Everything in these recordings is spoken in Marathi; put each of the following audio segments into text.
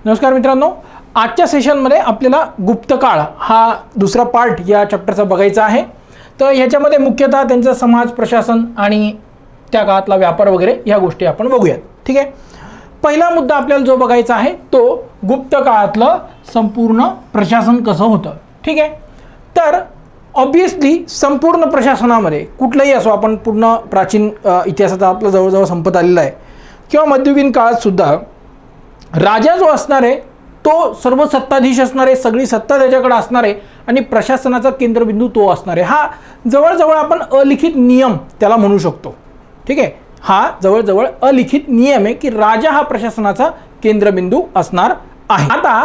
नमस्कार मित्रांनो, आजच्या सेशनमध्ये आपल्याला गुप्तकाळ हा दुसरा पार्ट या चॅप्टरचा बघायचा आहे। तर ह्याच्यामध्ये मुख्यतः त्यांचा समाज प्रशासन आणि त्या काळातला व्यापार वगैरे ह्या गोष्टी आपण बघूयात। ठीक आहे, पहिला मुद्दा आपल्याला जो बघायचा आहे तो गुप्त काळातलं संपूर्ण प्रशासन कसं होतं। ठीक आहे, तर ऑब्वियसली संपूर्ण प्रशासनामध्ये कुठलंही असो, आपण पूर्ण प्राचीन इतिहासाचा आपला जवळजवळ संपत आलेला आहे किंवा मध्ययुगीन काळात सुद्धा राजा जो असणार आहे तो सर्व सत्ताधीश असणार आहे, सगळी सत्ता त्याच्याकडे असणार आहे आणि प्रशासनाचा केंद्रबिंदू तो असणार आहे। हा जवळजवळ आपण अलिखित नियम त्याला म्हणू शकतो। ठीक आहे, हा जवळजवळ अलिखित नियम आहे की राजा हा प्रशासनाचा केंद्रबिंदू असणार आहे। आता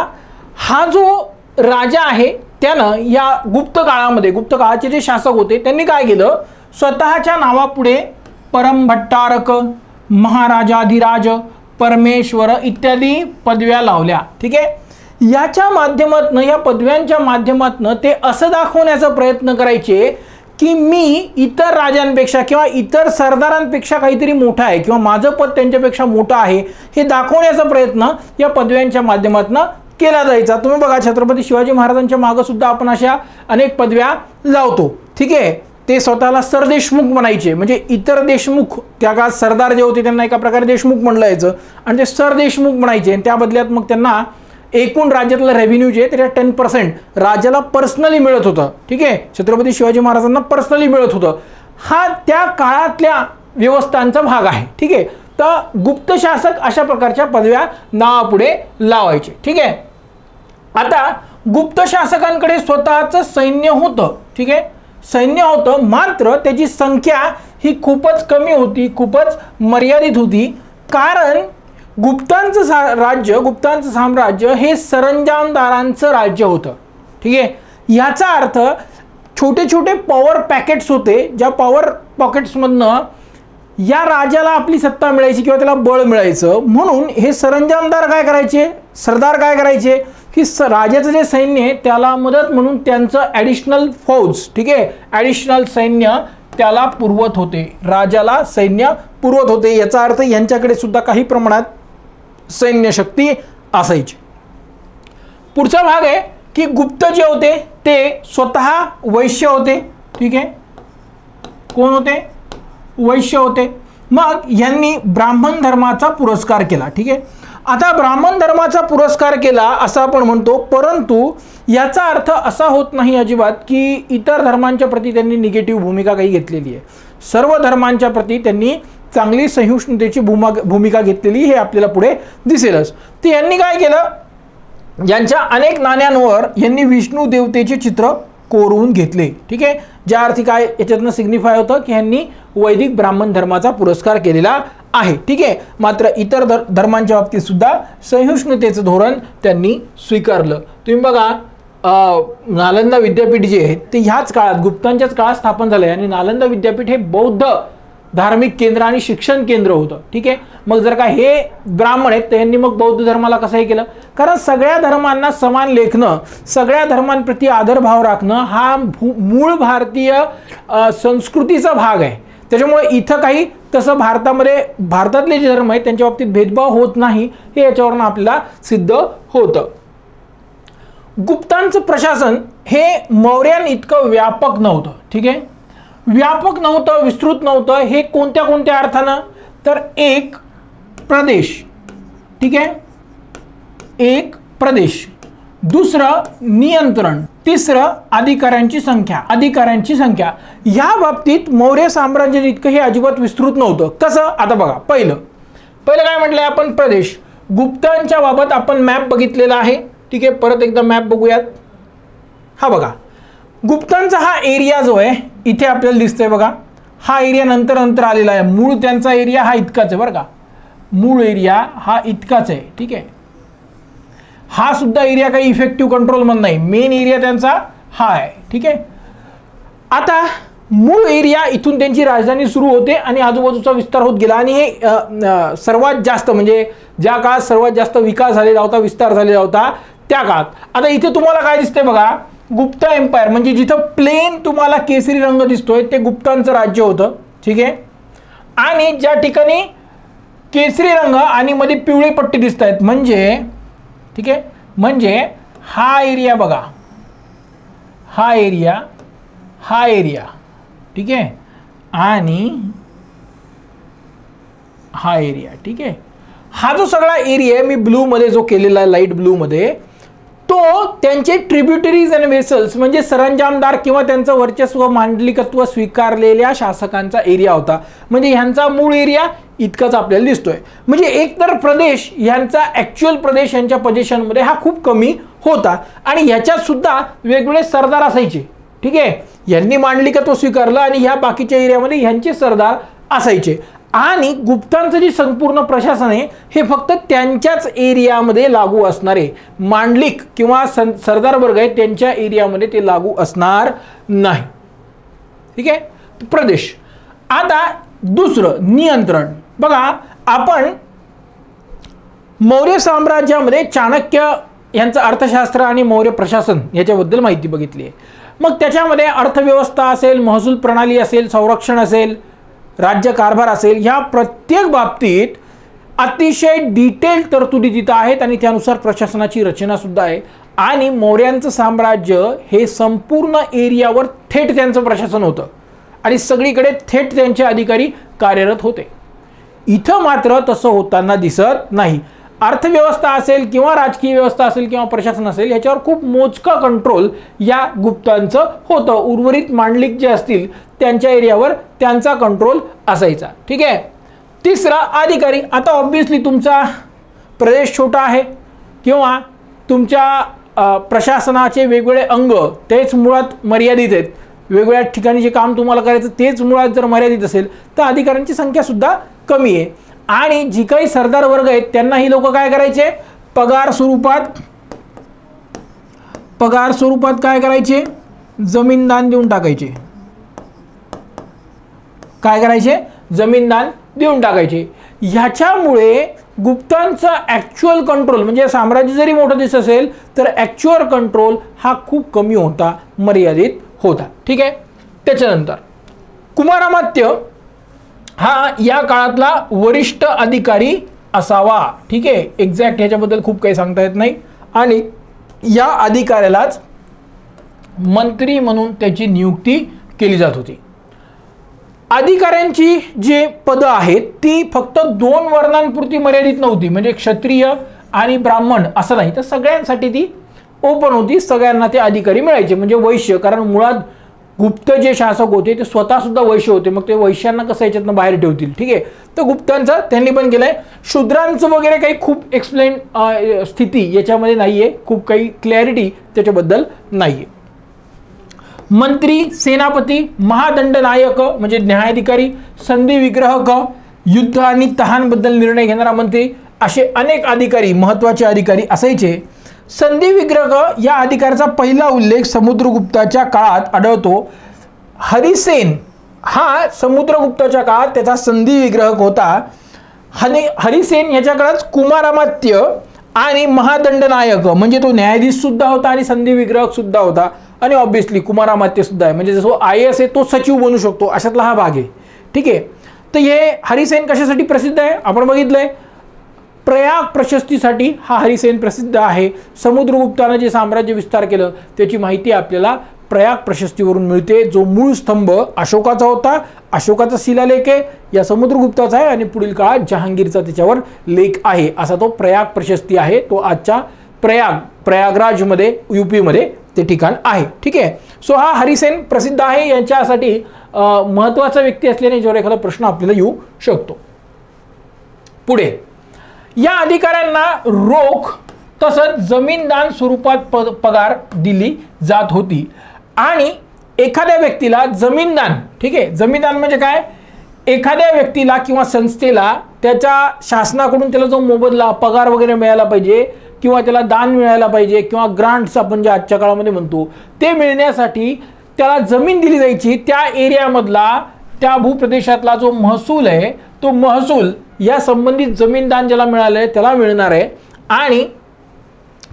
हा जो राजा आहे त्यानं या गुप्त काळामध्ये, गुप्त काळाचे जे शासक होते त्यांनी काय केलं, स्वतःच्या नावापुढे परमभट्टारक, महाराजाधिराज, परमेश्वर इत्यादी पदव्या लावल्या। ठीक आहे, याच्या माध्यमातून, या पदव्यांच्या माध्यमातून ते असं दाखवण्याचा प्रयत्न करायचे की मी इतर राजांपेक्षा किंवा इतर सरदारांपेक्षा काहीतरी मोठा आहे किंवा माझं पद त्यांच्यापेक्षा मोठं आहे, हे दाखवण्याचा प्रयत्न या पदव्यांच्या माध्यमातून केला जायचा। तुम्ही बघा, छत्रपती शिवाजी महाराजांच्या मागे सुद्धा आपण अशा अनेक पदव्या लावतो। ठीक आहे, ते स्वतःला सरदेशमुख म्हणायचे, म्हणजे इतर देशमुख, त्या काळात सरदार जे होते त्यांना एका प्रकारे देशमुख म्हणलं जायचं आणि ते सरदेशमुख म्हणायचे आणि त्या बदल्यात मग त्यांना एकूण राज्यातलं रेव्हेन्यू जे त्याच्या 10% राज्याला पर्सनली मिळत होतं। ठीक आहे, छत्रपती शिवाजी महाराजांना पर्सनली मिळत होतं। हा त्या काळातल्या व्यवस्थांचा भाग आहे। ठीक आहे, तर गुप्त शासक अशा प्रकारच्या पदव्या नावापुढे लावायचे। ठीक आहे, आता गुप्त शासकांकडे स्वतःचं सैन्य होतं। ठीक आहे, सैन्य होतं, मात्र त्याची संख्या ही खूपच कमी होती, खूपच मर्यादित होती, कारण गुप्तांचं राज्य, गुप्तांचं साम्राज्य हे सरंजामदारांचं राज्य होतं। ठीक आहे, याचा अर्थ छोटे छोटे पॉवर पॅकेट्स होते, ज्या पॉवर पॉकेट्समधनं या राजाला आपली सत्ता मिळायची किंवा त्याला बळ मिळायचं। म्हणून हे सरंजामदार काय करायचे, सरदार काय करायचे की राजाचं जे सैन्य आहे त्याला मदत म्हणून त्यांचं ॲडिशनल फौज, ठीक आहे, ॲडिशनल सैन्य त्याला पुरवत होते, राजाला सैन्य पुरवत होते। याचा अर्थ यांच्याकडे सुद्धा काही प्रमाणात सैन्य शक्ती असायची। पुढचा भाग आहे की गुप्त जे होते ते स्वतः वैश्य होते। ठीक आहे, कोण होते, वैश्य होते। मग यांनी ब्राह्मण धर्माचा पुरस्कार केला। ठीक आहे, आता ब्राह्मण धर्माचा पुरस्कार केला असं आपण म्हणतो, परंतु याचा अर्थ असा होत नाही अजिबात की इतर धर्मांच्या प्रती त्यांनी निगेटिव्ह भूमिका काही घेतलेली आहे। सर्व धर्मांच्या प्रती त्यांनी चांगली सहिष्णुतेची भूमिका घेतलेली हे आपल्याला पुढे दिसेलच। तर यांनी काय केलं, यांच्या अनेक नाण्यांवर यांनी विष्णू देवतेचे चित्र कोरून घेतले। ठीक आहे, ज्या अर्थी काय याच्यातनं सिग्निफाय होतं की यांनी वैदिक ब्राह्मण धर्माचा पुरस्कार केलेला आहे। ठीक आहे, मात्र इतर धर्मांच्या बाबतीत सुद्धा सहिष्णुतेचं धोरण त्यांनी स्वीकारलं। तुम्ही बघा, नालंदा विद्यापीठ जे आहे ते ह्याच काळात, गुप्तांच्याच काळात स्थापन झालं आहे आणि नालंदा विद्यापीठ हे बौद्ध धार्मिक केंद्र आणि शिक्षण केंद्र होतं। ठीक आहे, मग जर का हे ब्राह्मण आहेत तर यांनी मग बौद्ध धर्माला कसं हे केलं, कारण सगळ्या धर्मांना समान लेखणं, सगळ्या धर्मांप्रती आदरभाव राखणं हा मूळ भारतीय संस्कृतीचा भाग आहे। त्याच्यामुळे इथं काही तसं भारतातले जे धर्म आहेत त्यांच्या बाबतीत भेदभाव होत नाही, हे याच्यावरून आपल्याला सिद्ध होतं। गुप्तांचं प्रशासन हे मौर्यां इतकं व्यापक नव्हतं। ठीक आहे, व्यापक नव्हतं, विस्तृत नव्हतं। हे कोणत्या कोणत्या अर्थानं, तर एक प्रदेश, ठीक आहे, एक प्रदेश, दुसरं नियंत्रण, तिसरं अधिकाऱ्यांची संख्या। या बाबतीत मौर्य साम्राज्य इतकं हे अजिबात विस्तृत नव्हतं। कसं, आता बघा, पहिलं काय म्हटलंय आपण, प्रदेश। गुप्तांच्या बाबत आपण मॅप बघितलेला आहे। ठीक आहे, परत एकदा मॅप बघूयात। हा बघा, गुप्तांचा हा एरिया जो आहे इथे आपल्याला दिसतोय बघा, हा एरिया नंतर आलेला आहे। मूळ त्यांचा एरिया हा इतकाच आहे बरं का, मूळ एरिया हा इतकाच आहे। ठीक आहे, हा सुद्धा एरिया काही इफेक्टिव्ह कंट्रोल मध्ये नाही, मेन एरिया त्यांचा हा आहे। ठीक आहे, आता मूळ एरिया इथून त्यांची राजधानी सुरू होते आणि आजूबाजूचा विस्तार होत गेला आणि हे सर्वात जास्त, म्हणजे ज्या काळात सर्वात जास्त विकास झालेला होता, विस्तार झालेला होता त्या काळात। आता इथे तुम्हाला काय दिसतंय बघा, गुप्त एम्पायर, म्हणजे जिथं प्लेन तुम्हाला केसरी रंग दिसतोय ते गुप्तांचं राज्य होतं। ठीक आहे, आणि ज्या ठिकाणी केसरी रंग आणि मध्ये पिवळी पट्टी दिसत आहेत म्हणजे ठीक आहे, म्हणजे हा एरिया बघा, हा एरिया, हा एरिया, ठीक आहे, आणि हा एरिया, ठीक आहे. हा जो सगळा एरिया आहे मी ब्लू मध्ये जो केलेला आहे, लाईट ब्लू मध्ये, तो त्यांचे ट्रिब्युटरीज आणि वेसल्स म्हणजे सरंजामदार किंवा त्यांचं वर्चस्व मांडलिकत्व स्वीकारलेल्या शासकांचा एरिया होता. म्हणजे ह्यांचा मूळ एरिया इतकाच आपल्याला दिसतोय. म्हणजे एकतर प्रदेश ह्यांचा ॲक्च्युअल प्रदेश यांच्या पोझिशनमध्ये हा खूप कमी होता आणि ह्याच्यात सुद्धा वेगवेगळे सरदार असायचे. ठीक आहे, यांनी मांडलिकत्व स्वीकारलं आणि ह्या बाकीच्या एरियामध्ये ह्यांचे सरदार असायचे आणि गुप्तांचं जे संपूर्ण प्रशासन आहे हे फक्त त्यांच्याच एरियामध्ये लागू असणार आहे. मांडलिक किंवा सरदार वर्ग आहे त्यांच्या एरियामध्ये ते लागू असणार नाही. ठीक आहे, प्रदेश. आता दुसरं नियंत्रण बघा, आपण मौर्य साम्राज्यामध्ये चाणक्य यांचं अर्थशास्त्र आणि मौर्य प्रशासन याच्याबद्दल माहिती बघितली आहे. मग त्याच्यामध्ये अर्थव्यवस्था असेल, महसूल प्रणाली असेल, संरक्षण असेल, राज्य कारभार असेल, ह्या प्रत्येक बाबतीत अतिशय डिटेल तरतुदी तिथं आहेत आणि त्यानुसार प्रशासनाची रचना सुद्धा आहे. आणि मौर्यांचं साम्राज्य हे संपूर्ण एरियावर थेट त्यांचं प्रशासन होतं आणि सगळीकडे थेट त्यांचे अधिकारी कार्यरत होते. इथं मात्र तसं होताना दिसत नाही. अर्थव्यवस्था असेल किंवा राजकीय व्यवस्था असेल किंवा प्रशासन असेल ह्याच्यावर खूप मोजका कंट्रोल या गुप्तांचं होतं. उर्वरित मांडलिक जे असतील त्यांच्या एरियावर त्यांचा कंट्रोल असायचा. ठीक आहे. तिसरा अधिकारी. आता ऑब्व्हियसली तुमचा प्रदेश छोटा आहे किंवा तुमच्या प्रशासनाचे वेगवेगळे अंग तेच मुळात मर्यादित आहेत, वेगवेगळ्या ठिकाणी जे काम तुम्हाला करायचं तेच मुळात जर मर्यादित असेल तर अधिकाऱ्यांची संख्या सुद्धा कमी आहे. आणि जी काही सरदार वर्ग आहेत त्यांना ही लोक काय करायचे, पगार स्वरूपात काय करायचे, जमीन दान देऊन टाकायचे. काय करायचे, जमीन दान देऊन टाकायचे. ह्याच्यामुळे गुप्तांचा ॲक्च्युअल कंट्रोल म्हणजे साम्राज्य जरी मोठं दिसत असेल तर ॲक्च्युअल कंट्रोल हा खूप कमी होता, मर्यादित होता. ठीक आहे. त्याच्यानंतर कुमारामात्य हा या काळातला वरिष्ठ अधिकारी असावा. ठीक आहे, एक्झॅक्ट ह्याच्याबद्दल खूप काही सांगता येत नाही. आणि या अधिकाऱ्यालाच मंत्री म्हणून त्याची नियुक्ती केली जात होती. अधिकाऱ्यांची जे पदं आहेत ती फक्त 2 वर्णांपुरती मर्यादित नव्हती, म्हणजे क्षत्रिय आणि ब्राह्मण असं नाही, तर सगळ्यांसाठी ती ओपन होती. सगळ्यांना ते अधिकारी मिळायचे. म्हणजे वैश्य, कारण मुळात गुप्त जे शासक होते ते स्वतः सुद्धा वैश्य होते, मग ते वैश्यांना कसं याच्यातनं बाहेर ठेवतील. ठीक आहे, तर गुप्तांचं त्यांनी पण केलंय. शूद्रांचं वगैरे काही खूप एक्सप्लेन स्थिती याच्यामध्ये नाहीये, खूप काही क्लॅरिटी त्याच्याबद्दल नाहीये. मंत्री, सेनापती, महादंडनायक म्हणजे न्यायाधिकारी, संधी विग्रहक, युद्ध आणि तहानबद्दल निर्णय घेणारा मंत्री, असे अनेक अधिकारी, महत्त्वाचे अधिकारी असायचे. संधी विग्रहक या अधिकाराचा पहिला उल्लेख समुद्रगुप्ताच्या काळात आढळतो. हरिसेन हा समुद्रगुप्ताच्या काळात त्याचा संधी विग्रहक होता. हरिसेन याच्या काळात कुमारामात्य आणि महादंडनायक म्हणजे तो न्यायाधीश सुद्धा होता आणि संधी विग्रहक सुद्धा होता. आणि ऑब्व्हियसली कुमारामात्य सुद्धा आहे, म्हणजे जसं IAS आहे तो सचिव बनू शकतो अशातला हा भाग आहे. ठीक आहे. तर हे हरिसेन कशासाठी प्रसिद्ध आहे आपण बघितलंय, प्रयाग प्रशस्तीसाठी हा हरिसेन प्रसिद्ध आहे. समुद्रगुप्तानं जे साम्राज्य विस्तार केलं त्याची माहिती आपल्याला प्रयाग प्रशस्तीवरून मिळते, जो मूळ स्तंभ अशोकाचा होता. अशोकाचा शिलालेख आहे, या समुद्रगुप्ताचा आहे आणि पुढील काळात जहांगीरचा त्याच्यावर लेख आहे. असा तो प्रयाग प्रशस्ती आहे. तो आजच्या प्रयागराजमध्ये UP मध्ये ते ठिकाण आहे. ठीक आहे. सो हा हरिसेन प्रसिद्ध आहे. यांच्यासाठी महत्त्वाचा व्यक्ती असल्याने याच्यावर एखादा प्रश्न आपल्याला येऊ शकतो. पुढे या अधिकाऱ्यांना रोख तसंच जमीनदान स्वरूपात पगार दिली जात होती. आणि एखाद्या व्यक्तीला जमीनदान, ठीक आहे, जमीनदान म्हणजे काय, एखाद्या व्यक्तीला किंवा संस्थेला त्याच्या शासनाकडून त्याला जो मोबदला पगार वगैरे मिळायला पाहिजे किंवा त्याला दान मिळायला पाहिजे किंवा ग्रांट्स आपण जे आजच्या काळामध्ये म्हणतो ते मिळण्यासाठी त्याला जमीन दिली जायची. त्या एरियामधला त्या भूप्रदेशातला जो महसूल आहे तो महसूल या संबंधित जमीनदान ज्याला मिळालं आहे त्याला मिळणार आहे आणि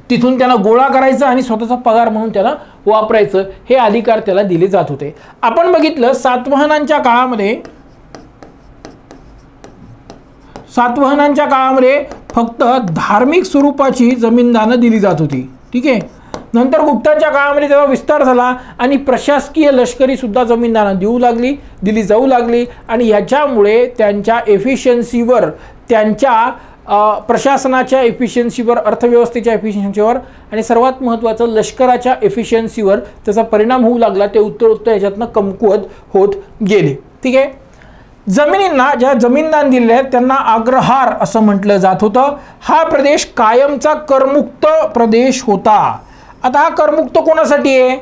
तिथून त्याला गोळा करायचं आणि स्वतःचा पगार म्हणून त्याला वापरायचं, हे अधिकार त्याला दिले जात होते. आपण बघितलं सातवाहनांच्या काळामध्ये फक्त धार्मिक स्वरूपाची जमीनदानं दिली जात होती, ठीक आहे. नंतर गुप्तांच्या काळामध्ये त्याचा विस्तार झाला आणि प्रशासकीय लष्करी सुद्धा जमीनदानं दिली जाऊ लागली आणि याच्यामुळे त्यांच्या एफिशियन्सीवर, त्यांच्या प्रशासनाच्या एफिशियन्सीवर, अर्थव्यवस्थेच्या एफिशियन्सीवर आणि सर्वात महत्त्वाचं लष्कराच्या एफिशियन्सीवर त्याचा परिणाम होऊ लागला. ते उत्तर याच्यातनं कमकुवत होत गेले, ठीक आहे. जमिनींना ज्या जमीनदान दिलेले आहेत त्यांना अग्रहार असं म्हटलं जात होतं. हा प्रदेश कायमचा करमुक्त प्रदेश होता. आता हा करमुक्त कोणासाठी आहे,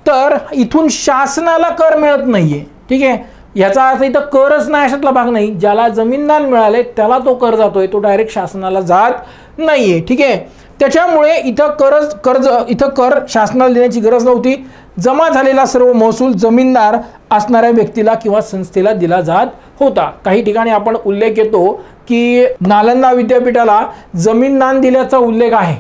तर इथून शासनाला कर मिळत नाहीये, ठीक आहे. याचा अर्थ इथं करच नाही अशातला भाग नाही. ज्याला जमीनदान मिळाले त्याला तो कर जातोय, तो डायरेक्ट शासनाला जात नाहीये, ठीक आहे. त्याच्यामुळे इथं कर शासनाला देण्याची गरज नव्हती. जमा झालेला सर्व महसूल जमीनदार असणाऱ्या व्यक्तीला किंवा संस्थेला दिला जात होता. काही ठिकाणी आपण उल्लेख येतो की नालंदा विद्यापीठाला जमीनदान दिल्याचा उल्लेख आहे,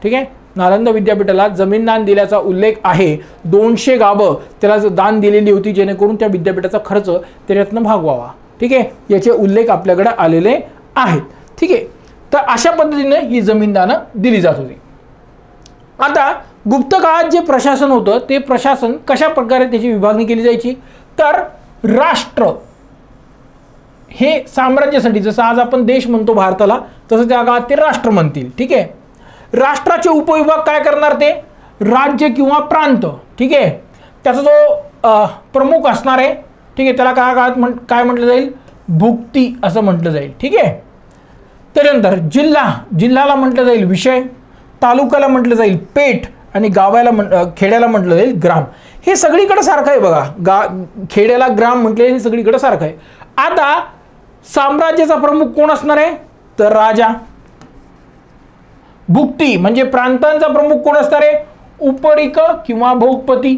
ठीक आहे. नालंदा विद्यापीठाला जमीनदान दिल्याचा उल्लेख आहे. 200 गावं त्याला दान दिलेली होती जेणेकरून त्या विद्यापीठाचा खर्च त्याच्यातनं भागवावा, ठीक आहे. याचे उल्लेख आपल्याकडे आलेले आहेत, ठीक आहे. तर अशा पद्धतीने ही जमीनदानं दिली जात होती. आता गुप्त काळात जे प्रशासन होतं ते प्रशासन कशा प्रकारे त्याची विभागणी केली जायची, तर राष्ट्र हे साम्राज्यासाठी, जसं आज आपण देश म्हणतो भारताला, तसं त्या काळात ते राष्ट्र म्हणतील, ठीक आहे. राष्ट्राचे उपविभाग काय करणार, ते राज्य किंवा प्रांत, ठीक आहे. त्याचा जो प्रमुख असणार आहे, ठीक आहे, त्याला काय म्हटलं जाईल, भुक्ती असं म्हटलं जाईल, ठीक आहे. त्यानंतर जिल्ह्याला म्हटलं जाईल विषय, तालुक्याला म्हटलं जाईल पेठ आणि खेड्याला म्हटलं जाईल ग्राम. हे सगळीकडे सारखं आहे बघा, खेड्याला ग्राम म्हटले हे सगळीकडे सारखं आहे. आता साम्राज्याचा प्रमुख कोण असणार आहे, तर राजा. भुक्ती म्हणजे प्रांतांचा प्रमुख कोण असणार आहे, उपरिक किंवा भोगपती,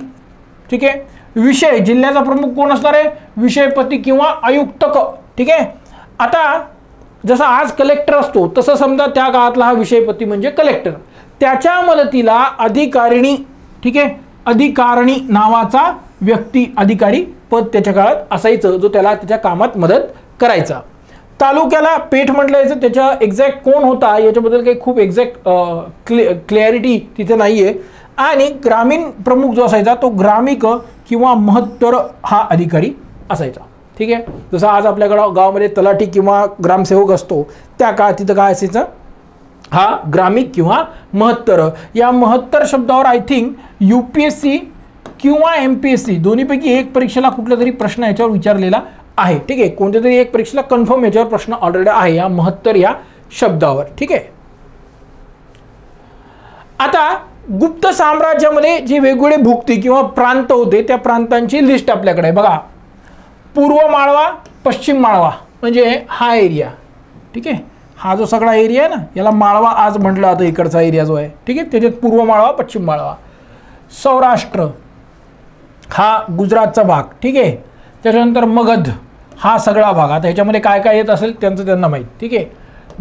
ठीक आहे. विषय जिल्ह्याचा प्रमुख कोण असणार आहे, विषयपती किंवा आयुक्तक, ठीक आहे. आता जसा आज कलेक्टर असतो तसं समजा त्या काळातला हा विषयपती म्हणजे कलेक्टर. त्याच्या मदतीला अधिकारिणी, ठीक आहे, अधिकारिणी नावाचा व्यक्ती, अधिकारी पद त्याच्या काळात असायचं जो त्याला त्याच्या कामात मदत करायचा. तालुक्याला पेठ म्हटलं जायचं. त्याच्या एक्झॅक्ट कोण होता याच्याबद्दल काही खूप एक्झॅक्ट क्लॅरिटी तिथे नाही आहे. आणि ग्रामीण प्रमुख जो असायचा तो ग्रामिक किंवा महत्तर हा अधिकारी असायचा, ठीक आहे. जसं आज आपल्याकडं गावामध्ये तलाठी किंवा ग्रामसेवक असतो, त्या काळात तिथं काय असायचं, हा ग्रामिक किंवा महत्तर. या महत्तर शब्दावर आय थिंक UPSC किंवा MPSC दोन्हीपैकी एक परीक्षेला कुठला तरी प्रश्न याच्यावर विचारलेला आहे, ठीक आहे. कोणत्या तरी एक परीक्षेला कन्फर्म याच्यावर प्रश्न ऑलरेडी आहे या महत्तर या शब्दावर, ठीक आहे. आता गुप्त साम्राज्यामध्ये जे वेगवेगळे भुक्ती किंवा प्रांत होते त्या प्रांतांची लिस्ट आपल्याकडे आहे बघा. पूर्व माळवा, पश्चिम माळवा म्हणजे हा एरिया, ठीक आहे. हा जो सगळा एरिया आहे ना याला माळवा आज म्हटलं जातं, इकडचा एरिया जो आहे, ठीक आहे. त्याच्यात पूर्व माळवा, पश्चिम माळवा. सौराष्ट्र हा गुजरातचा भाग, ठीक आहे. त्याच्यानंतर मगध हा सगळा भाग. आता ह्याच्यामध्ये काय काय येत असेल त्यांना माहीत, ठीक आहे.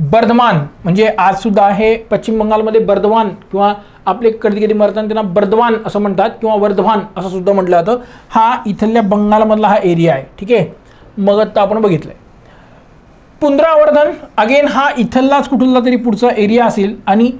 बर्धमान म्हणजे आज सुद्धा हे पश्चिम बंगालमध्ये बर्धवान किंवा आपले कधी मरताना त्यांना बर्धवान असं म्हणतात किंवा वर्धवान असं सुद्धा म्हटलं जातं. हा इथल्या बंगालमधला हा एरिया आहे, ठीक आहे. मगध तर आपण बघितलंय. पुनरावर्धन अगेन हा इथलाच कुठला तरी पुढचा एरिया असेल. आणि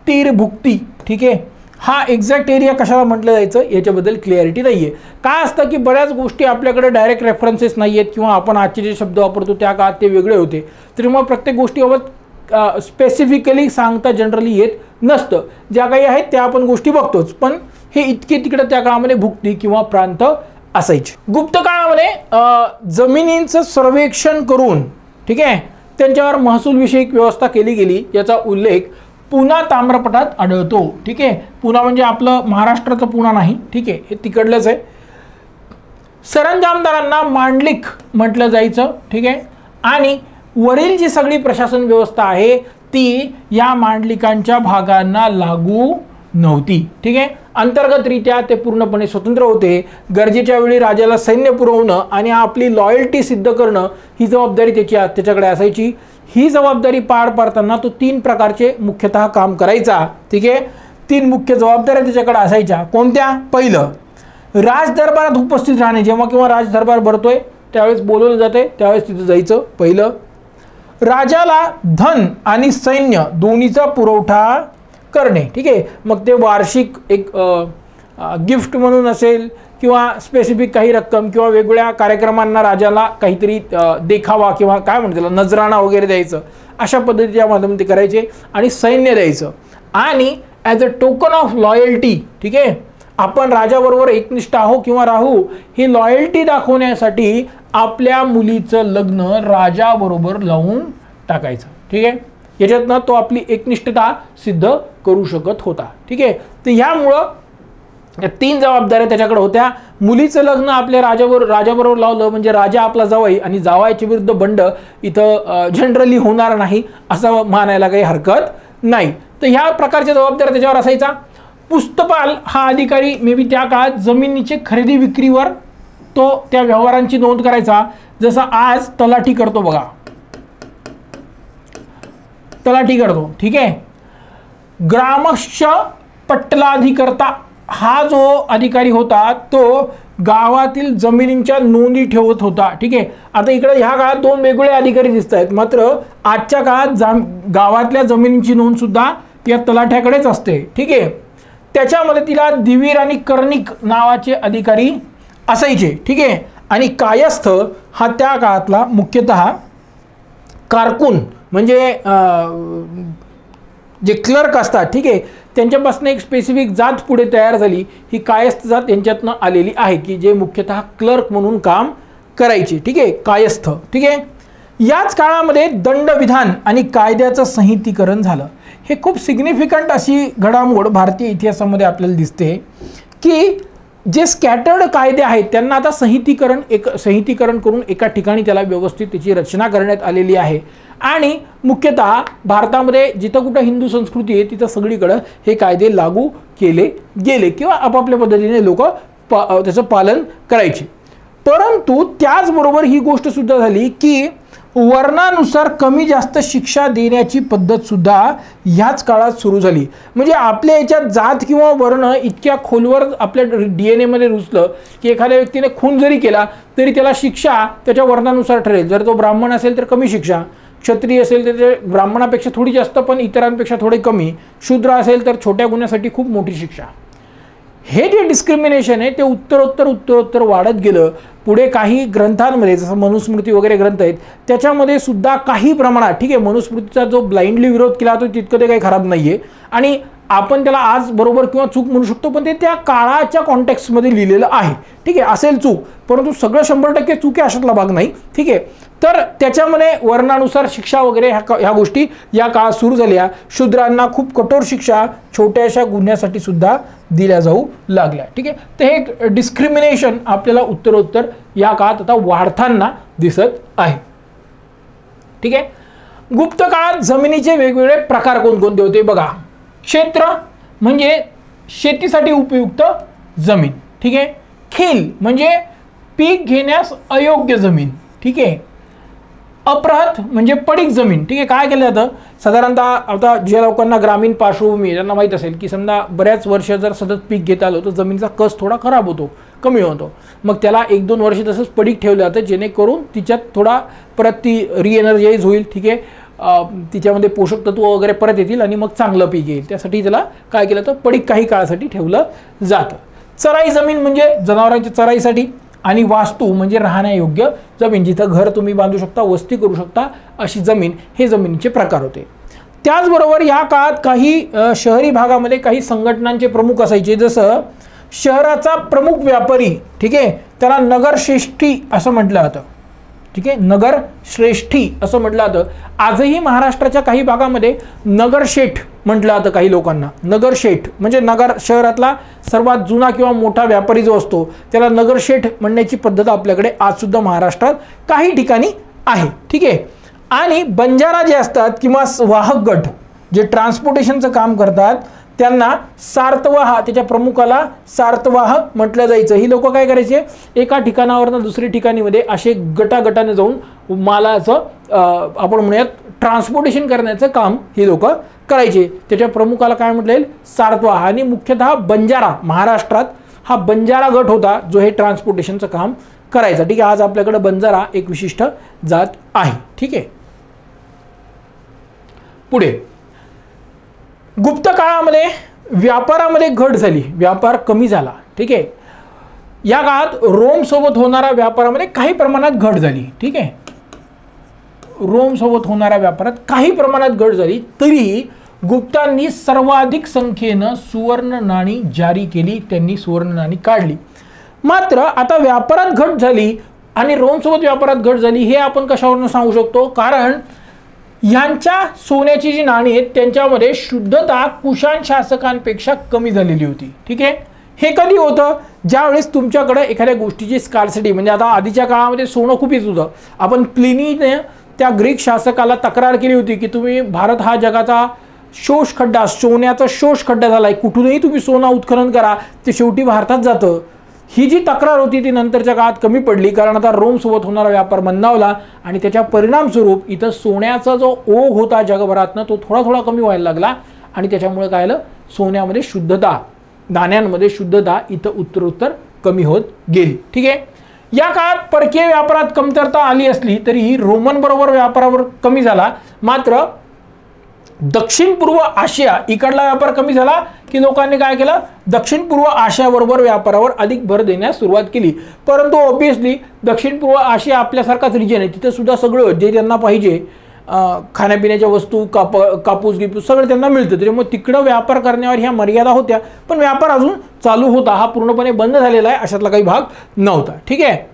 तीरभुक्ती, ठीक आहे, हा एक्झॅक्ट एरिया कशाला म्हटलं जायचं याच्याबद्दल क्लिअरिटी नाही आहे. काय असतं की बऱ्याच गोष्टी आपल्याकडे डायरेक्ट रेफरन्सेस नाही आहेत किंवा आपण आजचे जे शब्द वापरतो त्या काळात ते वेगळे होते, तरी मग प्रत्येक गोष्टीबाबत स्पेसिफिकली सांगता जनरली येत नसतं. ज्या काही आहेत त्या आपण गोष्टी बघतोच, पण हे इतके तिकडे त्या काळामध्ये भुक्ती किंवा प्रांत असायचे. गुप्त काळामध्ये जमिनींचं सर्वेक्षण करून, ठीक आहे, त्यांच्यावर महसूल विषयक व्यवस्था केली गेली याचा उल्लेख पुणा ताम्रपटात आढळतो, ठीक आहे. पुणा म्हणजे आपलं महाराष्ट्राचं पुणा नाही, ठीक आहे, हे तिकडलंच आहे. सरंजामदारांना मांडलिक म्हटलं जायचं, ठीक आहे. आणि वरील जी सगळी प्रशासन व्यवस्था आहे ती या मांडलिकांच्या भागांना लागू नव्हती, ठीक आहे. अंतर्गतरित्या ते पूर्णपणे स्वतंत्र होते. गरजेच्या वेळी राजाला सैन्य पुरवणं आणि आपली लॉयल्टी सिद्ध करणं ही जबाबदारी त्याच्याकडे असायची. ही जबाबदारी पार पाडताना तो 3 प्रकारचे मुख्यतः काम करायचा, ठीक आहे. 3 मुख्य जबाबदाऱ्या त्याच्याकडे असायच्या. कोणत्या? पहिलं, राजदरबारात उपस्थित राहणे. जेव्हा किंवा राजदरबार भरतोय त्यावेळेस बोलवलं जाते त्यावेळेस तिथं जायचं पहिलं. राजाला धन आणि सैन्य दोन्हीचा पुरवठा करणे, ठीक आहे. मग ते वार्षिक एक गिफ्ट म्हणून असेल किंवा स्पेसिफिक काही रक्कम किंवा वेगवेगळ्या कार्यक्रमांना राजाला काहीतरी देखावा किंवा काय म्हणतात त्याला नजराणा वगैरे द्यायचं, अशा पद्धतीच्या माध्यमातून ते करायचे. आणि सैन्य द्यायचं आणि as a token of loyalty, ठीक आहे, आपण राजाबरोबर एकनिष्ठ आहो किंवा राहू ही लॉयल्टी दाखवण्यासाठी आपल्या मुलीचं लग्न राजाबरोबर लावून टाकायचं, ठीक आहे. याच्यातनं तो आपली एकनिष्ठता सिद्ध करू शकत होता, ठीक आहे. तर ह्यामुळं 3 जबाबदाऱ्या त्याच्याकडे होत्या. मुलीचं लग्न आपल्या राजाबरोबर लावलं म्हणजे राजा आपला जावई आणि जावयाच्या विरुद्ध बंड इथं जनरली होणार नाही असं मानायला काही हरकत नाही. तर ह्या प्रकारच्या जबाबदाऱ्या त्याच्यावर असायचा. पुस्तपाल हा अधिकारी मे बी त्या काळात जमिनीचे खरेदी विक्रीवर तो त्या व्यवहारांची नोंद करायचा, जसं आज तलाठी करतो बघा, तलाठी करतो, ठीक आहे. ग्रामस्थ पट्टलाधिकर्ता हा जो अधिकारी होता तो गावातील जमिनींच्या नोंदी ठेवत होता, ठीक आहे. आता इकडे ह्या काळात 2 वेगवेगळे अधिकारी दिसत आहेत, मात्र आजच्या काळात गावातल्या जमिनींची नोंद सुद्धा या तलाठ्याकडेच असते, ठीक आहे. त्याच्यामध्ये तिला दिवीर आणि कर्णिक नावाचे अधिकारी असायचे, ठीक आहे. आणि कायस्थ हा त्या काळातला मुख्यतः कारकून म्हणजे जे क्लर्क असतात, ठीक आहे, त्यांच्यापासून एक स्पेसिफिक जात पुढे तयार झाली. ही कायस्थ जात यांच्यातनं आलेली आहे की जे मुख्यतः क्लर्क म्हणून काम करायचे, ठीक आहे, कायस्थ, ठीक आहे. याच काळामध्ये दंडविधान आणि कायद्याचं संहितीकरण झालं. हे खूप सिग्निफिकंट अशी घडामोड भारतीय इतिहासामध्ये आपल्याला दिसते की जे स्कॅटर्ड कायदे आहेत त्यांना आता संहितीकरण करून एका ठिकाणी त्याला व्यवस्थित त्याची रचना करण्यात आलेली आहे. आणि मुख्यतः भारतामध्ये जिथं कुठं हिंदू संस्कृती आहे तिथं सगळीकडं हे कायदे लागू केले गेले किंवा आपापल्या पद्धतीने लोक त्याचं पालन करायचे. परंतु त्याचबरोबर ही गोष्ट सुद्धा झाली की वर्णानुसार कमी जास्त शिक्षा देण्याची पद्धत सुद्धा ह्याच काळात सुरू झाली. म्हणजे आपल्या याच्यात जात किंवा वर्ण इतक्या खोलवर आपल्या DNA मध्ये रुजलं की एखाद्या व्यक्तीने खून जरी केला तरी त्याला शिक्षा त्याच्या वर्णानुसार ठरेल. जर तो ब्राह्मण असेल तर कमी शिक्षा, क्षत्रिय असेल तर ते ब्राह्मणापेक्षा थोडी जास्त पण इतरांपेक्षा थोडी कमी, शूद्र असेल तर छोट्या गुन्ह्यासाठी खूप मोठी शिक्षा. हे जे डिस्क्रिमिनेशन आहे ते उत्तरोत्तर वाढत गेलं. पुढे काही ग्रंथांमध्ये जसं मनुस्मृती वगैरे ग्रंथ आहेत त्याच्यामध्ये सुद्धा काही प्रमाणात, ठीक आहे, मनुस्मृतीचा जो ब्लाइंडली विरोध केला तो तितकं ते काही खराब नाही आहे आणि आपण त्याला आज बरोबर किंवा चूक म्हणू शकतो, पण ते त्या काळाच्या कॉन्टेक्स्टमध्ये लिहिलेलं आहे, ठीक आहे. असेल चूक, परंतु सगळं 100% चूक आहे अशातला भाग नाही, ठीक आहे. तर त्याच्यामध्ये वर्णानुसार शिक्षा वगैरे ह्या गोष्टी या काळात सुरू झाल्या. शूद्रांना खूप कठोर शिक्षा छोट्याशा गुन्ह्यासाठी सुद्धा दिल्या जाऊ लागल्या, ठीक आहे. तर हे डिस्क्रिमिनेशन आपल्याला उत्तरोत्तर या काळात आता वाढताना दिसत आहे, ठीक आहे. गुप्त काळात जमिनीचे वेगवेगळे प्रकार कोणकोणते होते बघा. क्षेत्र म्हणजे शेतीसाठी उपयुक्त जमीन, ठीक आहे. खील म्हणजे पीक घेण्यास अयोग्य जमीन, ठीक आहे. अप्रहत म्हणजे पडीक जमीन, ठीक आहे. काय केलं जातं साधारणतः आता ज्या लोकांना ग्रामीण पार्श्वभूमी त्यांना माहीत असेल की समजा बऱ्याच वर्ष जर सतत पीक घेत आलो तर जमिनीचा कस थोडा खराब होतो, कमी होतो. मग त्याला 1-2 वर्ष तसंच पडीक ठेवलं जातं जेणेकरून तिच्यात थोडा परत ती रिएनर्जाइज होईल, ठीक आहे. तिच्यामध्ये पोषक तत्व वगैरे परत येतील आणि मग चांगलं पीक येईल. त्यासाठी त्याला काय केलं तर पडीक काही काळासाठी ठेवलं जातं. चराई जमीन म्हणजे जनावरांच्या चराईसाठी आणि वास्तू म्हणजे राहण्यायोग्य जमीन, जिथं घर तुम्ही बांधू शकता, वस्ती करू शकता अशी जमीन, हे जमिनीचे प्रकार होते. त्याचबरोबर या काळात काही शहरी भागामध्ये काही संघटनांचे प्रमुख असायचे, जसं शहराचा प्रमुख व्यापारी, ठीक आहे, त्याला नगरश्रेष्ठी असं म्हटलं जातं, ठीक आहे. नगरश्रेष्ठी असं म्हटलं जातं. आजही महाराष्ट्राच्या काही भागामध्ये नगरशेठ म्हटलं जातं काही लोकांना. नगरशेठ म्हणजे नगर शहरातला सर्वात जुना किंवा मोठा व्यापारी जो असतो त्याला नगरशेठ म्हणण्याची पद्धत आपल्याकडे आज सुद्धा महाराष्ट्रात काही ठिकाणी आहे, ठीक आहे. आणि बंजारा जे असतात किंवा वाहक गट जे ट्रान्सपोर्टेशनचं काम करतात त्यांना सार्तवाह, त्याच्या प्रमुखाला सार्तवाह म्हटलं जायचं. ही लोक काय करायचे, एका ठिकाणावरनं दुसऱ्या ठिकाणीमध्ये असे गटागटाने जाऊन मालाचं आपण म्हणूयात ट्रान्सपोर्टेशन करण्याचं काम ही लोक करायचे. त्याच्या प्रमुखाला काय म्हटलं येईल, सार्तवाह. आणि मुख्यतः बंजारा, महाराष्ट्रात हा बंजारा गट होता जो हे ट्रान्सपोर्टेशनचं काम करायचा, ठीक आहे. आज आपल्याकडे बंजारा एक विशिष्ट जात आहे, ठीक आहे. पुढे गुप्त काळामध्ये व्यापारामध्ये घट झाली, व्यापार कमी झाला, ठीक आहे. या काळात रोम सोबत होणाऱ्या व्यापारामध्ये काही प्रमाणात घट झाली, ठीक आहे. रोम सोबत होणाऱ्या व्यापारात काही प्रमाणात घट झाली, तरीही गुप्तांनी सर्वाधिक संख्येनं सुवर्ण नाणी जारी केली, त्यांनी सुवर्ण नाणी काढली. मात्र आता व्यापारात घट झाली आणि रोम सोबत व्यापारात घट झाली हे आपण कशावरून सांगू शकतो, कारण यांच्या सोन्याची जी नाणी आहेत त्यांच्यामध्ये शुद्धता कुशाण शासकांपेक्षा कमी झालेली होती, ठीक आहे. हे कधी होतं, ज्यावेळेस तुमच्याकडे एखाद्या गोष्टीची स्कार्सिटी, म्हणजे आता आधीच्या काळामध्ये सोनं खूप येत होतं. आपण प्लिनीने त्या ग्रीक शासकाला तक्रार केली होती की तुम्ही भारत हा जगाचा शोष खड्डा, सोन्याचा शोष खड्डा झालाय, कुठूनही तुम्ही सोनं उत्खनन करा ते शेवटी भारतात जातं. ही जी तक्रार होती ती नंतरच्या काळात कमी पडली, कारण आता रोम सोबत होणारा व्यापार मंदावला आणि त्याच्या परिणामस्वरूप इथं सोन्याचा जो ओघ होता जगभरातनं तो थोडा थोडा कमी व्हायला लागला आणि त्याच्यामुळे काय झालं, सोन्यामध्ये शुद्धता, नाण्यांमध्ये शुद्धता इथं उत्तरोत्तर कमी होत गेली, ठीक आहे. या काळात परकीय व्यापारात कमतरता आली असली तरीही रोमन बरोबर व्यापारावर कमी झाला. मात्र दक्षिण पूर्व आशिया इकडला व्यापार कमी झाला की लोकांनी काय केलं, दक्षिण पूर्व आशियाबरोबर व्यापारावर अधिक भर देण्यास सुरुवात केली. परंतु ऑब्विसली दक्षिण पूर्व आशिया आपल्यासारखाच रिजन आहे, तिथं सुद्धा सगळं जे त्यांना पाहिजे खाण्यापिण्याच्या वस्तू, कापूस गिपूस सगळं त्यांना मिळतं, त्याच्यामुळे तिकडं व्यापार करण्यावर ह्या मर्यादा होत्या. पण व्यापार अजून चालू होता, हा पूर्णपणे बंद झालेला आहे अशातला काही भाग नव्हता, ठीक आहे.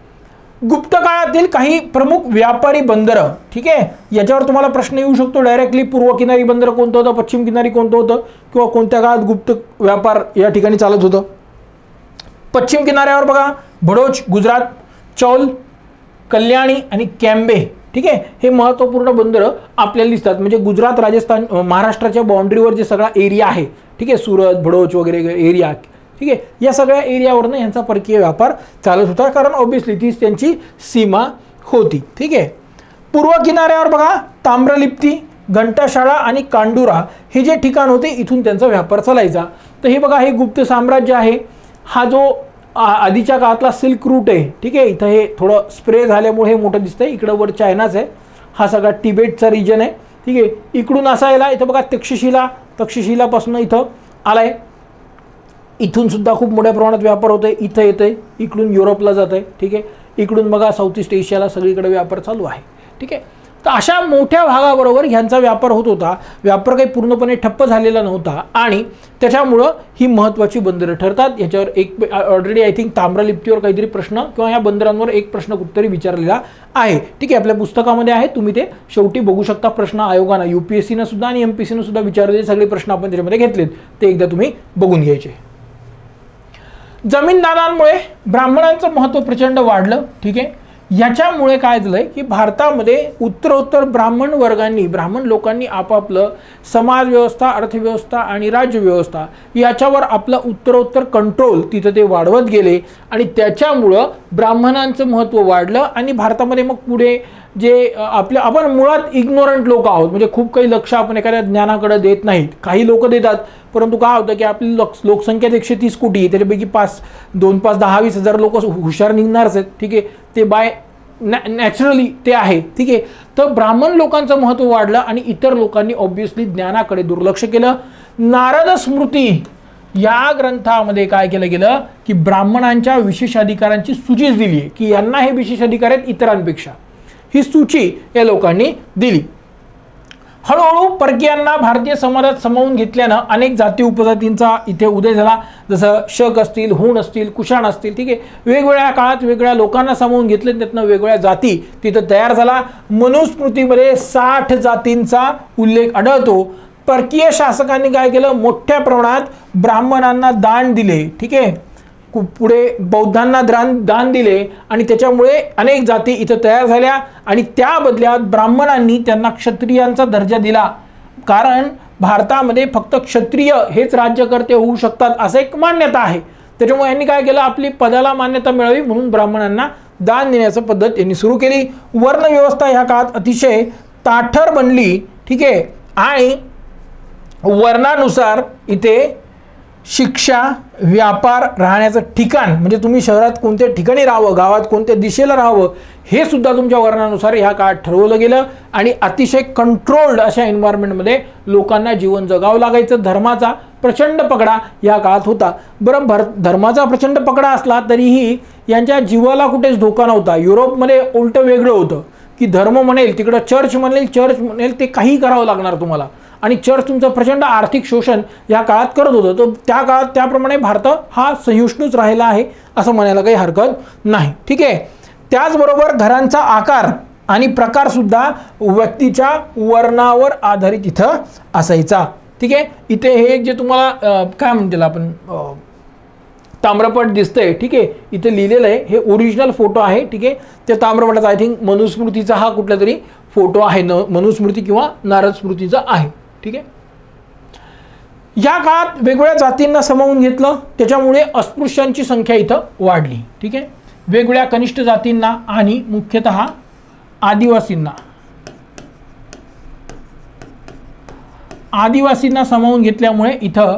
गुप्त काळातील काही प्रमुख व्यापारी बंदरं, ठीक आहे. याच्यावर तुम्हाला प्रश्न येऊ शकतो डायरेक्टली, पूर्व किनारी बंदर कोणतं होतं, पश्चिम किनारी कोणतं होतं, किंवा कोणत्या काळात गुप्त व्यापार या ठिकाणी चालत होतं. पश्चिम किनाऱ्यावर बघा भडोच गुजरात, चौल, कल्याणी आणि कॅम्बे, ठीक आहे. हे महत्त्वपूर्ण बंदरं आपल्याला दिसतात. म्हणजे गुजरात, राजस्थान, महाराष्ट्राच्या बाउंड्रीवर जे सगळा एरिया आहे, ठीक आहे, सुरत, भडोच वगैरे एरिया, ठीक आहे, या सगळ्या एरियावरनं यांचा परकीय व्यापार चालत होता, कारण ऑब्विसली तीच त्यांची सीमा होती, ठीक आहे. पूर्व किनाऱ्यावर बघा ताम्रलिप्ती, घंटाशाळा आणि कांडुरा हे जे ठिकाण होते इथून त्यांचा व्यापार चालायचा. तर हे बघा, हे गुप्त साम्राज्य आहे. हा जो आधीच्या काळातला सिल्क रूट आहे, ठीक आहे. इथं हे थोडं स्प्रे झाल्यामुळे हे मोठं दिसतंय. इकडं वर चायनाच आहे, हा सगळा तिबेटचा रिजन आहे, ठीक आहे. इकडून असायला इथं बघा तक्षशिलापासून इथं आलाय, इथून सुद्धा खूप मोठ्या प्रमाणात व्यापार होतोय, इथं येतंय, इकडून युरोपला जात आहे, ठीक आहे. इकडून बघा साऊथ ईस्ट एशियाला सगळीकडे व्यापार चालू आहे, ठीक आहे. तर अशा मोठ्या भागाबरोबर ह्यांचा व्यापार होत होता. व्यापार काही पूर्णपणे ठप्प झालेला नव्हता आणि त्याच्यामुळं ही महत्त्वाची बंदरं ठरतात. याच्यावर एक ऑलरेडी आय थिंक ताम्रलिप्तीवर काहीतरी प्रश्न किंवा या बंदरांवर एक प्रश्न कुठतरी विचारलेला आहे, ठीक आहे. आपल्या पुस्तकामध्ये आहे, तुम्ही ते शेवटी बघू शकता. प्रश्न आयोगानं UPSCनं सुद्धा आणि MPSCनं सुद्धा विचारलेले सगळे प्रश्न आपण त्याच्यामध्ये घेतलेत, ते एकदा तुम्ही बघून घ्यायचे. जमीनदारांमुळे ब्राह्मणांचं महत्त्व प्रचंड वाढलं, ठीक आहे. याच्यामुळे काय झालंय की भारतामध्ये उत्तरोत्तर ब्राह्मण लोकांनी आपापलं समाज व्यवस्था, अर्थव्यवस्था आणि राज्यव्यवस्था याच्यावर आपलं उत्तरोत्तर कंट्रोल तिथं ते वाढवत गेले आणि त्याच्यामुळं ब्राह्मणांचं महत्त्व वाढलं. आणि भारतामध्ये मग पुढे जे आपण मुळात इग्नोरंट लोक आहोत, म्हणजे खूप काही लक्ष आपण एखाद्या ज्ञानाकडे देत नाहीत. काही लोक देतात, परंतु काय होतं की आपली लोकसंख्या 130 कोटी आहे, त्याच्यापैकी 2, 5, 10, 20 हजार लोक हुशार निघणारच आहेत, ठीक आहे. ते बाय नॅचरली ते आहे, ठीक आहे. तर ब्राह्मण लोकांचं महत्त्व वाढलं आणि इतर लोकांनी ऑब्व्हियसली ज्ञानाकडे दुर्लक्ष केलं. नारद स्मृती या ग्रंथामध्ये काय केलं गेलं की ब्राह्मणांच्या विशेष अधिकारांची सूचीच दिली आहे की यांना हे विशेष अधिकार आहेत इतरांपेक्षा, ही सूची या लोकांनी दिली. हळूहळू परकीयांना भारतीय समाजात सामावून घेतल्यानं अनेक जाती उपजातींचा इथे उदय झाला. जसं शक असतील, हूण असतील, कुशाण असतील, ठीक आहे. वेगवेगळ्या काळात वेगवेगळ्या लोकांना सामावून घेतले, त्यातनं वेगवेगळ्या जाती तिथं तयार झाला. मनुस्मृतीमध्ये 60 जातींचा उल्लेख आढळतो. परकीय शासकांनी काय केलं, मोठ्या प्रमाणात ब्राह्मणांना दान दिले, ठीक आहे. पुढे बौद्धांना दान दिले आणि त्याच्यामुळे अनेक जाती इथं तयार झाल्या आणि त्या बदल्यात ब्राह्मणांनी त्यांना क्षत्रियांचा दर्जा दिला. कारण भारतामध्ये फक्त क्षत्रिय हेच राज्यकर्ते होऊ शकतात असं एक मान्यता आहे. त्याच्यामुळे यांनी काय केलं, आपली पदाला मान्यता मिळावी म्हणून ब्राह्मणांना दान देण्याची पद्धत यांनी सुरू केली. वर्णव्यवस्था ह्या काळात अतिशय ताठर बनली, ठीक आहे. आणि वर्णानुसार इथे शिक्षा, व्यापार, राहण्याचं ठिकाण म्हणजे तुम्ही शहरात कोणत्या ठिकाणी राहावं, गावात कोणत्या दिशेला राहावं हे सुद्धा तुमच्या वर्णानुसार ह्या काळात ठरवलं गेलं आणि अतिशय कंट्रोल्ड अशा एन्व्हायरमेंटमध्ये लोकांना जीवन जगावं लागायचं. धर्माचा प्रचंड पगडा या काळात होता. बरं, धर्माचा प्रचंड पगडा असला तरीही यांच्या जीवाला कुठेच धोका नव्हता. युरोपमध्ये उलटं वेगळं होतं की धर्म म्हणेल तिकडं चर्च म्हणेल ते काही करावं लागणार तुम्हाला आणि चर्च तुमचं प्रचंड आर्थिक शोषण या काळात करत होतं. तर त्या काळात त्याप्रमाणे भारत हा सहिष्णूच राहिला आहे असं म्हणायला काही हरकत नाही. ठीक आहे. त्याचबरोबर घरांचा आकार आणि प्रकार सुद्धा व्यक्तीच्या वर्णावर आधारित इथं असायचा. ठीक आहे. इथे हे जे तुम्हाला काय म्हणतील आपण ताम्रपट दिसतंय. ठीक आहे. इथे लिहिलेलं आहे हे ओरिजिनल फोटो आहे. ठीक आहे. त्या ताम्रपटाचा आय थिंक मनुस्मृतीचा हा कुठला तरी फोटो आहे, मनुस्मृती किंवा नारद स्मृतीचा आहे. ठीक आहे. या काळात वेगवेगळ्या जातींना सामावून घेतलं त्याच्यामुळे अस्पृश्यांची संख्या इथं वाढली. ठीक आहे. वेगवेगळ्या कनिष्ठ जातींना आणि मुख्यतः आदिवासींना सामावून घेतल्यामुळे इथं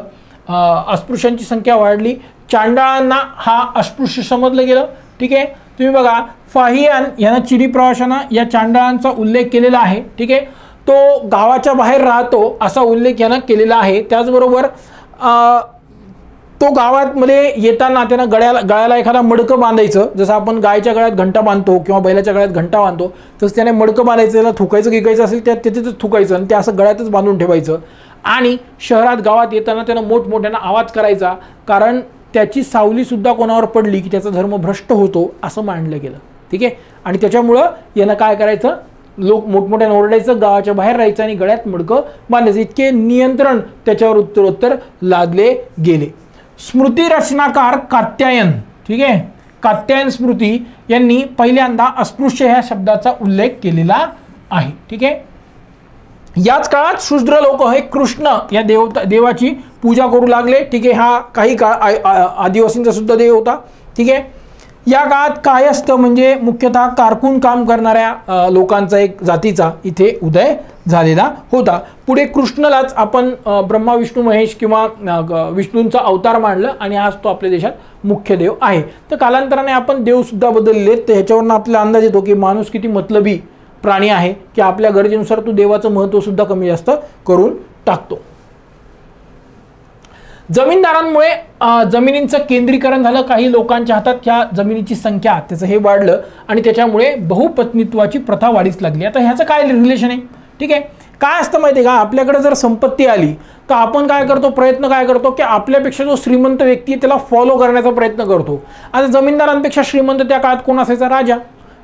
अस्पृश्यांची संख्या वाढली. चांडाळांना हा अस्पृश्य समजलं गेलं. ठीक आहे. तुम्ही बघा फाहियान यांना चिनी प्रवाशांना या चांडाळांचा उल्लेख केलेला आहे. ठीक आहे. तो गावाच्या बाहेर राहतो असा उल्लेख यानं केलेला आहे. त्याचबरोबर तो गावामध्ये येताना त्यांना गळ्याला एखादा मडकं बांधायचं, जसं आपण गायच्या गळ्यात घंटा बांधतो किंवा बैलाच्या गळ्यात घंटा बांधतो तसं त्याने मडकं बांधायचं, त्याला थुकायचं गिकायचं असेल त्या तिथेच थुकायचं आणि ते असं गळ्यातच बांधून ठेवायचं. आणि शहरात गावात येताना त्यानं मोठमोठ्यानं आवाज करायचा, कारण त्याची सावलीसुद्धा कोणावर पडली की त्याचा धर्म भ्रष्ट होतो असं मानलं गेलं. ठीक आहे. आणि त्याच्यामुळं यानं काय करायचं, लोक मोठमोठ्यानं ओरडायचं, गावाच्या बाहेर राहायचं आणि गळ्यात मडकं बांधायचं. इतके नियंत्रण त्याच्यावर उत्तरोत्तर लादले गेले. स्मृती रचनाकार कात्यायन, ठीक आहे, कात्यायन स्मृती यांनी पहिल्यांदा अस्पृश्य ह्या शब्दाचा उल्लेख केलेला आहे. ठीक आहे. याच काळात शूद्र लोक हे कृष्ण या देवाची पूजा करू लागले. ठीक आहे. हा काही काळ आदिवासींचा सुद्धा देव होता. ठीक आहे. या काळात कायस्थ म्हणजे मुख्यतः कारकून काम करणाऱ्या लोकांचा एक जातीचा इथे उदय झालेला होता. पुढे कृष्णलाच आपण ब्रह्मा विष्णू महेश किंवा विष्णूंचा अवतार मानलं आणि आज तो आपल्या देशात मुख्य देव आहे. तर कालांतराने आपण देवसुद्धा बदलले. तर ह्याच्यावरून आपल्याला अंदाज येतो की माणूस किती मतलबी प्राणी आहे की आपल्या गरजेनुसार तो देवाचं महत्त्वसुद्धा कमी जास्त करून टाकतो. जमीनदारांमुळे जमिनींचं केंद्रीकरण झालं. काही लोकांच्या हातात ह्या जमिनीची संख्या त्याचं हे वाढलं आणि त्याच्यामुळे बहुपत्नीत्वाची प्रथा वाढीस लागली. आता ह्याचं काय रिलेशन आहे? ठीक आहे. काय असतं माहिती आहे का, आपल्याकडे जर संपत्ती आली तर आपण काय करतो, प्रयत्न काय करतो की आपल्यापेक्षा जो श्रीमंत व्यक्ती आहे त्याला फॉलो करण्याचा प्रयत्न करतो. आता जमीनदारांपेक्षा श्रीमंत त्या काळात कोण असायचा? राजा.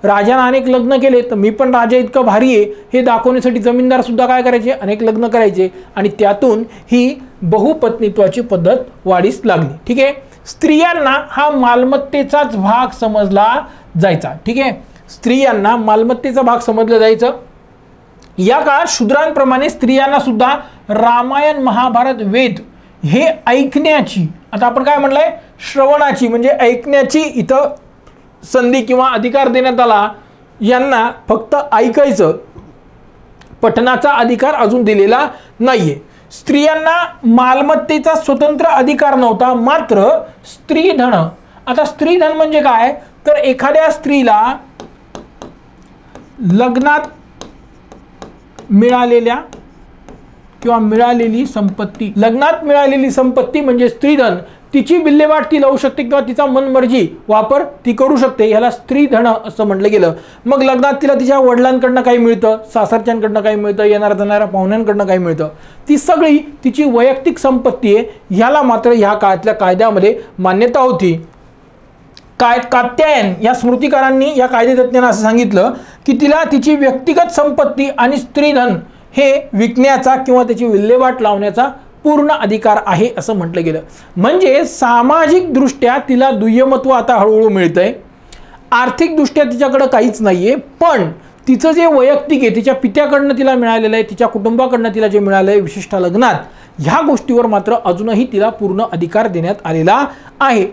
राजानं अनेक लग्न केले तर मी पण राजा इतकं भारी आहे हे दाखवण्यासाठी जमीनदार सुद्धा काय करायचे, अनेक लग्न करायचे आणि त्यातून ही बहुपत्नीत्वाची पद्धत वाढीस लागली. ठीक आहे. स्त्रियांना हा मालमत्तेचाच भाग समजला जायचा. ठीक आहे. स्त्रियांना मालमत्तेचा भाग समजलं जायचं. या काळात शूद्रांप्रमाणे स्त्रियांना सुद्धा रामायण महाभारत वेद हे ऐकण्याची, आता आपण काय म्हणलंय, श्रवणाची म्हणजे ऐकण्याची इथं संधी किंवा अधिकार देण्यात आला. यांना फक्त ऐकायचं, पठणाचा अधिकार अजून दिलेला नाहीये. स्त्रियांना मालमत्तेचा स्वतंत्र अधिकार नव्हता. मात्र स्त्रीधन, आता स्त्रीधन म्हणजे काय तर एखाद्या स्त्रीला लग्नात मिळालेल्या किंवा मिळालेली संपत्ती, लग्नात मिळालेली संपत्ती म्हणजे स्त्रीधन, तिची विल्हेवाट ती लावू शकते किंवा तिचा मनमर्जी वापर ती करू शकते. याला स्त्रीधन असं म्हटलं गेलं. मग लग्नात तिला तिच्या वडिलांकडनं काही मिळतं, सासरच्यांकडनं काही मिळतं, येणाऱ्या जाणाऱ्या पाहुण्यांकडनं काही मिळतं, ती सगळी तिची वैयक्तिक संपत्ती आहे. ह्याला मात्र ह्या काळातल्या कायद्यामध्ये मान्यता होती. कात्यायन या स्मृतिकारांनी, या कायदेतज्ञांना असं सांगितलं की तिला तिची व्यक्तिगत संपत्ती आणि स्त्रीधन हे विकण्याचा किंवा त्याची विल्हेवाट लावण्याचा पूर्ण अधिकार आहे असं म्हटलं गेलं. म्हणजे सामाजिक दृष्ट्या तिला दुय्यमत्व आता हळूहळू मिळतंय. आर्थिकदृष्ट्या तिच्याकडं काहीच नाहीये, पण तिचं जे वैयक्तिक आहे, तिच्या पित्याकडनं तिला मिळालेलं आहे, तिच्या कुटुंबाकडनं तिला जे मिळालं आहे विशिष्ट लग्नात, ह्या गोष्टीवर मात्र अजूनही तिला पूर्ण अधिकार देण्यात आलेला आहे.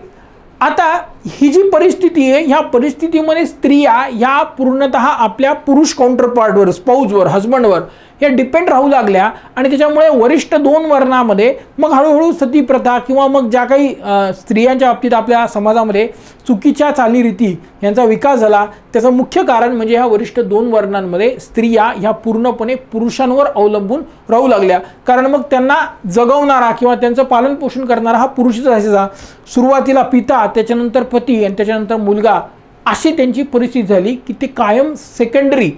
आता ही जी परिस्थिती आहे, ह्या परिस्थितीमध्ये स्त्रिया ह्या पूर्णतः आपल्या पुरुष काउंटरपार्टवर, स्पाऊजवर, हजबंडवर या डिपेंड राहू लागल्या आणि त्याच्यामुळे वरिष्ठ 2 वर्णामध्ये मग हळूहळू सती प्रथा किंवा मग ज्या काही स्त्रियांच्या बाबतीत आपल्या समाजामध्ये चुकीच्या चालीरीती यांचा विकास झाला, त्याचं मुख्य कारण म्हणजे ह्या वरिष्ठ 2 वर्णांमध्ये स्त्रिया ह्या पूर्णपणे पुरुषांवर अवलंबून राहू लागल्या. कारण मग त्यांना जगवणारा किंवा त्यांचं पालन पोषण करणारा हा पुरुषच असायचा. सुरुवातीला पिता, त्याच्यानंतर पती आणि त्याच्यानंतर मुलगा अशी त्यांची परिस्थिती झाली की ते कायम सेकंडरी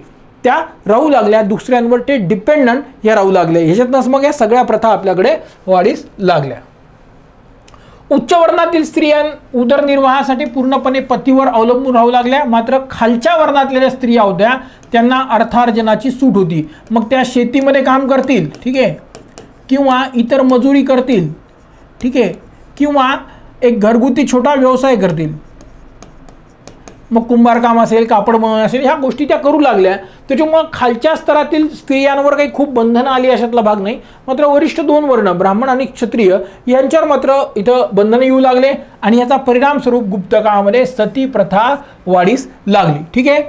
त्या राहू लागल्या, दुसऱ्यांवर ते डिपेंडंट या राहू लागले. ह्याच्यातनंच मग या सगळ्या प्रथा आपल्याकडे वाढीस लागल्या. उच्च वर्णातील स्त्रिया उदरनिर्वाहासाठी पूर्णपणे पतीवर अवलंबून राहू लागल्या. मात्र खालच्या वर्णातल्या ज्या स्त्रिया होत्या त्यांना अर्थार्जनाची सूट होती. मग त्या शेतीमध्ये काम करतील, ठीक आहे, किंवा इतर मजुरी करतील, ठीक आहे, किंवा एक घरगुती छोटा व्यवसाय करतील. मग कुंभारकाम असेल, कापड बनवणे असेल, ह्या गोष्टी त्या करू लागल्या. त्याच्यामुळं खालच्या स्तरातील स्त्रियांवर काही खूप बंधनं आली अशातला भाग नाही. मात्र वरिष्ठ 2 वर्ण ब्राह्मण आणि क्षत्रिय यांच्यावर मात्र इथं बंधनं येऊ लागले आणि याचा परिणाम स्वरूप गुप्त काळामध्ये सती प्रथा वाढीस लागली. ठीक आहे.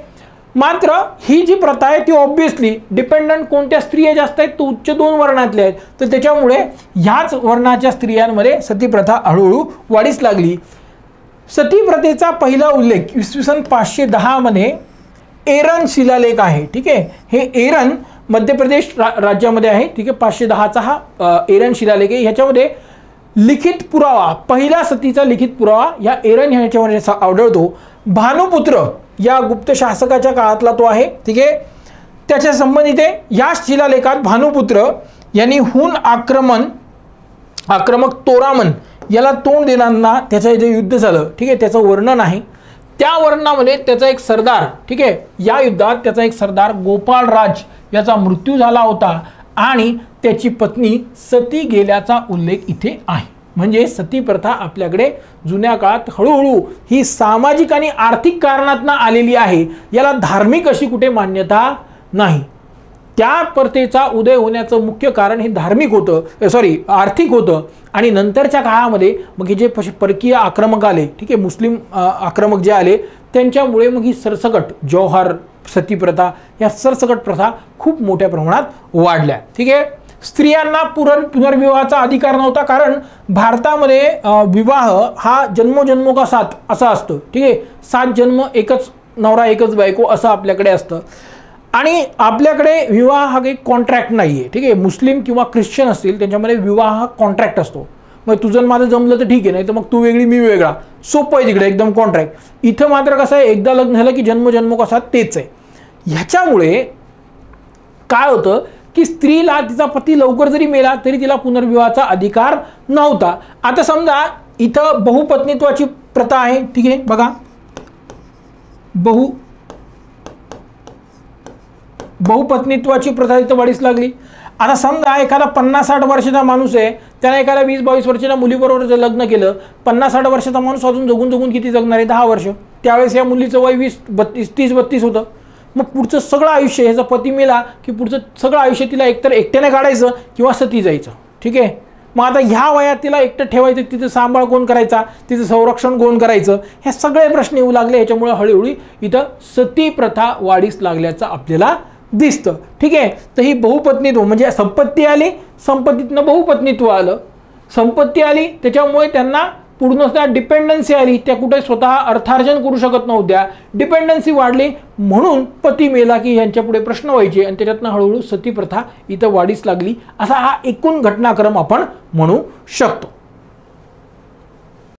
मात्र ही जी प्रथा आहे ती ऑब्विसली डिपेंडंट कोणत्या स्त्रिया जास्त आहेत, तो उच्च 2 वर्णातल्या आहेत. तर त्याच्यामुळे ह्याच वर्णाच्या स्त्रियांमध्ये सती प्रथा हळूहळू वाढीस लागली. सती प्रथेचा पहिला उल्लेख इसवी सन 510 मध्ये एरन शिलालेख आहे. ठीक आहे. हे एरन मध्य प्रदेश राज्यामध्ये आहे. ठीक आहे. 510चा हा एरन शिलालेख आहे. ह्याच्यामध्ये लिखित पुरावा, पहिला सतीचा लिखित पुरावा या एरन ह्याच्यामध्ये आढळतो. भानुपुत्र या गुप्त शासकाच्या काळातला तो आहे. ठीक आहे. त्याच्या संबंधित या शिलालेखात भानुपुत्र यांनी हुन आक्रमक तोरामन याला तोंड देणाऱ्यांना त्याचं जे युद्ध झालं, ठीक आहे, त्याचं वर्णन आहे. त्या वर्णनामध्ये त्याचा एक सरदार, ठीक आहे, या युद्धात त्याचा एक सरदार गोपाळराज याचा मृत्यू झाला होता आणि त्याची पत्नी सती गेल्याचा उल्लेख इथे आहे. म्हणजे सती प्रथा आपल्याकडे जुन्या काळात हळूहळू ही सामाजिक आणि आर्थिक कारणातून आलेली आहे. याला धार्मिक अशी कुठे मान्यता नाही. त्या प्रथेचा उदय होण्याचं मुख्य कारण हे धार्मिक होतं, आर्थिक होतं. आणि नंतरच्या काळामध्ये मग हे जे परकीय आक्रमक आले, ठीक आहे, मुस्लिम आक्रमक जे आले त्यांच्यामुळे मग ही सरसकट जौहर सती प्रथा या सरसकट प्रथा खूप मोठ्या प्रमाणात वाढल्या. ठीक आहे. स्त्रियांना पुनर्विवाहाचा अधिकार नव्हता, कारण भारतामध्ये विवाह हा जन्मोजन्मो का साथ असा असतो. ठीक आहे. 7 जन्म एकच नवरा एकच बायको असं आपल्याकडे असतं. आणि आपल्याकडे विवाह हा काही कॉन्ट्रॅक्ट नाही आहे. ठीक आहे. मुस्लिम किंवा ख्रिश्चन असतील त्यांच्यामध्ये विवाह हा कॉन्ट्रॅक्ट असतो. मग तुझं माझं जमलं तर ठीक आहे, नाही तर मग तू वेगळी मी वेगळा, सोपं आहे तिकडे एकदम कॉन्ट्रॅक्ट. इथं मात्र कसं आहे, एकदा लग्न झालं की जन्मोजन्मो का साथ तेच आहे. ह्याच्यामुळे काय होतं की स्त्रीला तिचा पती लवकर जरी मेला तरी तिला पुनर्विवाहाचा अधिकार नव्हता. आता समजा इथं बहुपत्नीत्वाची प्रथा आहे. ठीक आहे. बघा, बहुपत्नीत्वाची प्रथा इथं वाढीस लागली. आता समजा एखादा 50-60 वर्षाचा माणूस आहे, त्याने एखाद्या 20-22 वर्षाच्या मुलीबरोबर जर लग्न केलं, 50-60 वर्षाचा माणूस अजून जगून किती जगणार आहे, 10 वर्ष. त्यावेळेस या मुलीचं वय 20-32 होतं. मग पुढचं सगळं आयुष्य, ह्याचा पती मेला की पुढचं सगळं आयुष्य तिला एकतर एकट्याने काढायचं किंवा सती जायचं. ठीक आहे. मग आता ह्या वयात तिला एकटं ठेवायचं, तिचं सांभाळ कोण करायचा, तिचं संरक्षण कोण करायचं, हे सगळे प्रश्न येऊ लागले. ह्याच्यामुळे हळूहळू इथं सती प्रथा वाढीस लागल्याचं आपल्याला दिसतं. ठीक आहे. तर ही बहुपत्नीत्व म्हणजे संपत्ती आली, संपत्तीतनं बहुपत्नीत्व आलं, संपत्ती आली त्याच्यामुळे त्यांना पूर्णतः डिपेंडन्सी आली. त्या कुठे स्वतः अर्थार्जन करू शकत नव्हत्या, डिपेंडन्सी वाढली, म्हणून पती मेला की यांच्या पुढे प्रश्न व्हायचे आणि त्याच्यातनं हळूहळू सती प्रथा इथं वाढीस लागली. असा हा एकूण घटनाक्रम आपण म्हणू शकतो.